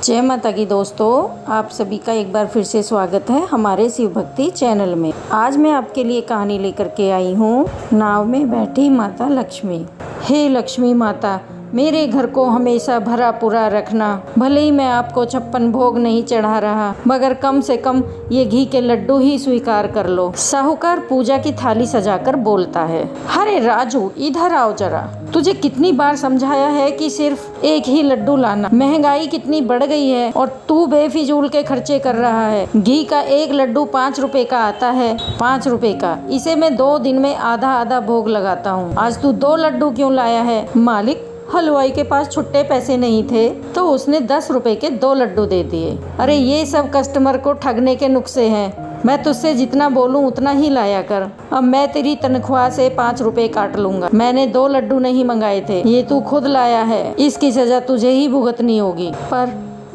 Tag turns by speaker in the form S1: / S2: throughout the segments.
S1: जय माता की दोस्तों, आप सभी का एक बार फिर से स्वागत है हमारे शिव भक्ति चैनल में। आज मैं आपके लिए कहानी लेकर के आई हूँ नाव में बैठी माता लक्ष्मी। हे लक्ष्मी माता, मेरे घर को हमेशा भरा पूरा रखना। भले ही मैं आपको 56 भोग नहीं चढ़ा रहा, मगर कम से कम ये घी के लड्डू ही स्वीकार कर लो। साहूकार पूजा की थाली सजाकर बोलता है। अरे राजू, इधर आओ जरा। तुझे कितनी बार समझाया है कि सिर्फ एक ही लड्डू लाना। महंगाई कितनी बढ़ गई है और तू बेफिजूल के खर्चे कर रहा है। घी का एक लड्डू 5 रुपए का आता है, 5 रुपए का। इसे मैं 2 दिन में आधा आधा भोग लगाता हूँ। आज तू 2 लड्डू क्यों लाया है? मालिक, हलवाई के पास छुट्टे पैसे नहीं थे तो उसने 10 रुपए के 2 लड्डू दे दिए। अरे ये सब कस्टमर को ठगने के नुस्खे हैं। मैं तुझसे जितना बोलूं उतना ही लाया कर। अब मैं तेरी तनख्वाह से 5 रुपए काट लूंगा। मैंने 2 लड्डू नहीं मंगाए थे, ये तू खुद लाया है। इसकी सजा तुझे ही भुगतनी होगी।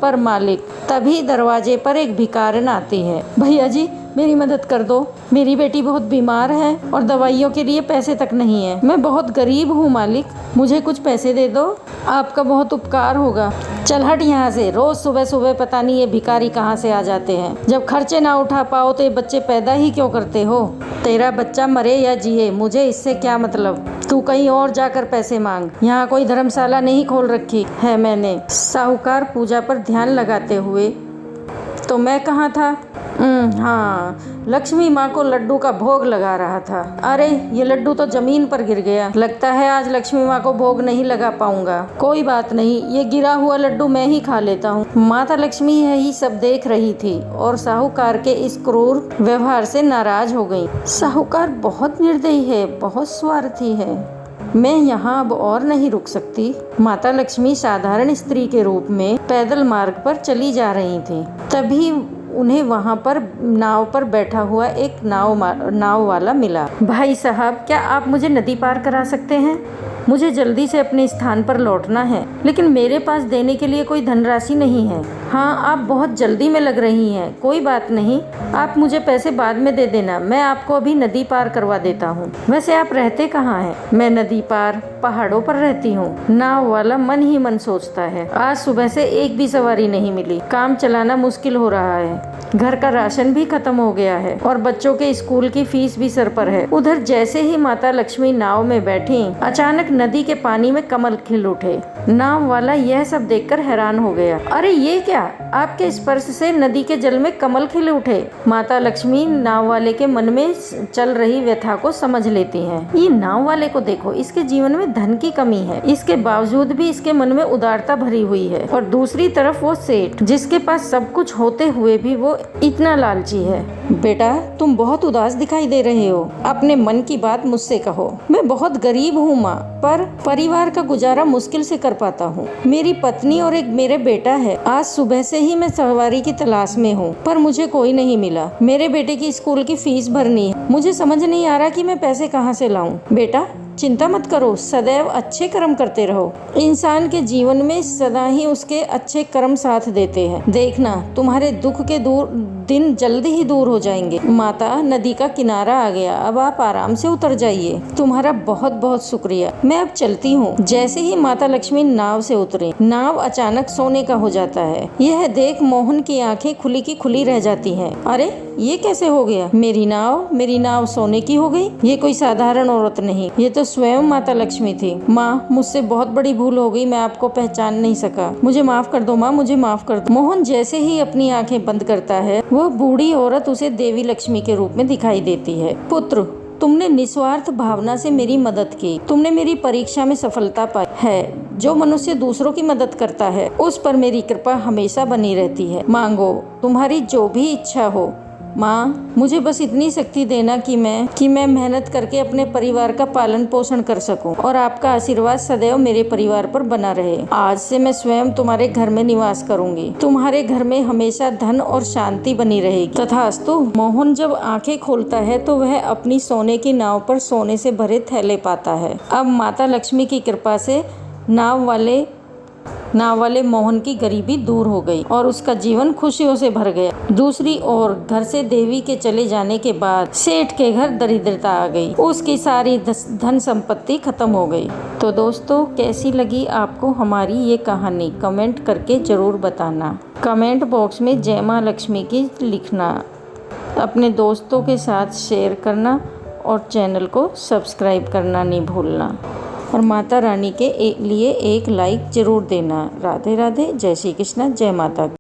S1: पर मालिक, तभी दरवाजे पर एक भिखारिन आती है। भैया जी, मेरी मदद कर दो। मेरी बेटी बहुत बीमार है और दवाइयों के लिए पैसे तक नहीं है। मैं बहुत गरीब हूँ मालिक, मुझे कुछ पैसे दे दो। आपका बहुत उपकार होगा। चल हट यहाँ से। रोज सुबह सुबह पता नहीं ये भिखारी कहाँ से आ जाते हैं। जब खर्चे ना उठा पाओ तो ये बच्चे पैदा ही क्यों करते हो? तेरा बच्चा मरे या जिए, मुझे इससे क्या मतलब। तू कहीं और जाकर पैसे मांग। यहाँ कोई धर्मशाला नहीं खोल रखी है मैंने। साहूकार पूजा पर ध्यान लगाते हुए, तो मैं कहाँ था? हाँ, लक्ष्मी माँ को लड्डू का भोग लगा रहा था। अरे ये लड्डू तो जमीन पर गिर गया। लगता है आज लक्ष्मी माँ को भोग नहीं लगा पाऊंगा। कोई बात नहीं, ये गिरा हुआ लड्डू मैं ही खा लेता हूँ। माता लक्ष्मी यही सब देख रही थी और साहूकार के इस क्रूर व्यवहार से नाराज हो गई। साहूकार बहुत निर्दयी है, बहुत स्वार्थी है। मैं यहाँ अब और नहीं रुक सकती। माता लक्ष्मी साधारण स्त्री के रूप में पैदल मार्ग पर चली जा रही थी। तभी उन्हें वहाँ पर नाव पर बैठा हुआ एक नाव वाला मिला। भाई साहब, क्या आप मुझे नदी पार करा सकते हैं? मुझे जल्दी से अपने स्थान पर लौटना है, लेकिन मेरे पास देने के लिए कोई धनराशि नहीं है। हाँ, आप बहुत जल्दी में लग रही हैं। कोई बात नहीं, आप मुझे पैसे बाद में दे देना। मैं आपको अभी नदी पार करवा देता हूँ। वैसे आप रहते कहाँ हैं? मैं नदी पार पहाड़ों पर रहती हूँ। नाव वाला मन ही मन सोचता है, आज सुबह से एक भी सवारी नहीं मिली। काम चलाना मुश्किल हो रहा है। घर का राशन भी खत्म हो गया है और बच्चों के स्कूल की फीस भी सर पर है। उधर जैसे ही माता लक्ष्मी नाव में बैठी, अचानक नदी के पानी में कमल खिल उठे। नाव वाला यह सब देखकर हैरान हो गया। अरे ये क्या? आपके स्पर्श से नदी के जल में कमल खिल उठे। माता लक्ष्मी नाव वाले के मन में चल रही व्यथा को समझ लेती हैं। ये नाव वाले को देखो, इसके जीवन में धन की कमी है, इसके बावजूद भी इसके मन में उदारता भरी हुई है। और दूसरी तरफ वो सेठ, जिसके पास सब कुछ होते हुए भी वो इतना लालची है। बेटा, तुम बहुत उदास दिखाई दे रहे हो। अपने मन की बात मुझसे कहो। मैं बहुत गरीब हूँ माँ, पर परिवार का गुजारा मुश्किल से कर पाता हूँ। मेरी पत्नी और एक मेरे बेटा है। आज सुबह से ही मैं सवारी की तलाश में हूँ, पर मुझे कोई नहीं मिला। मेरे बेटे की स्कूल की फीस भरनी है। मुझे समझ नहीं आ रहा कि मैं पैसे कहाँ से लाऊं। बेटा, चिंता मत करो, सदैव अच्छे कर्म करते रहो। इंसान के जीवन में सदा ही उसके अच्छे कर्म साथ देते हैं। देखना, तुम्हारे दुख के दिन जल्दी ही दूर हो जाएंगे। माता, नदी का किनारा आ गया, अब आप आराम से उतर जाइए। तुम्हारा बहुत बहुत शुक्रिया, मैं अब चलती हूँ। जैसे ही माता लक्ष्मी नाव से उतरी, नाव अचानक सोने का हो जाता है। यह देख मोहन की आंखें खुली की खुली रह जाती हैं। अरे ये कैसे हो गया? मेरी नाव सोने की हो गई। ये कोई साधारण औरत नहीं, ये तो स्वयं माता लक्ष्मी थी। माँ, मुझसे बहुत बड़ी भूल हो गई, मैं आपको पहचान नहीं सका। मुझे माफ कर दो माँ, मुझे माफ कर दो। मोहन जैसे ही अपनी आंखें बंद करता है, वह बूढ़ी औरत उसे देवी लक्ष्मी के रूप में दिखाई देती है। पुत्र, तुमने निस्वार्थ भावना से मेरी मदद की। तुमने मेरी परीक्षा में सफलता पाई है। जो मनुष्य दूसरों की मदद करता है, उस पर मेरी कृपा हमेशा बनी रहती है। मांगो, तुम्हारी जो भी इच्छा हो। माँ, मुझे बस इतनी शक्ति देना कि मैं मेहनत करके अपने परिवार का पालन पोषण कर सकूं और आपका आशीर्वाद सदैव मेरे परिवार पर बना रहे। आज से मैं स्वयं तुम्हारे घर में निवास करूंगी। तुम्हारे घर में हमेशा धन और शांति बनी रहेगी। तथास्तु। मोहन जब आंखें खोलता है तो वह अपनी सोने की नाव पर सोने से भरे थैले पाता है। अब माता लक्ष्मी की कृपा से नाव वाले नाव वाले मोहन की गरीबी दूर हो गई और उसका जीवन खुशियों से भर गया। दूसरी ओर घर से देवी के चले जाने के बाद सेठ के घर दरिद्रता आ गई। उसकी सारी धन संपत्ति खत्म हो गई। तो दोस्तों, कैसी लगी आपको हमारी ये कहानी कमेंट करके ज़रूर बताना। कमेंट बॉक्स में जय माँ लक्ष्मी की लिखना, अपने दोस्तों के साथ शेयर करना और चैनल को सब्सक्राइब करना नहीं भूलना और माता रानी के लिए एक लाइक ज़रूर देना। राधे राधे, जय श्री कृष्ण, जय माता।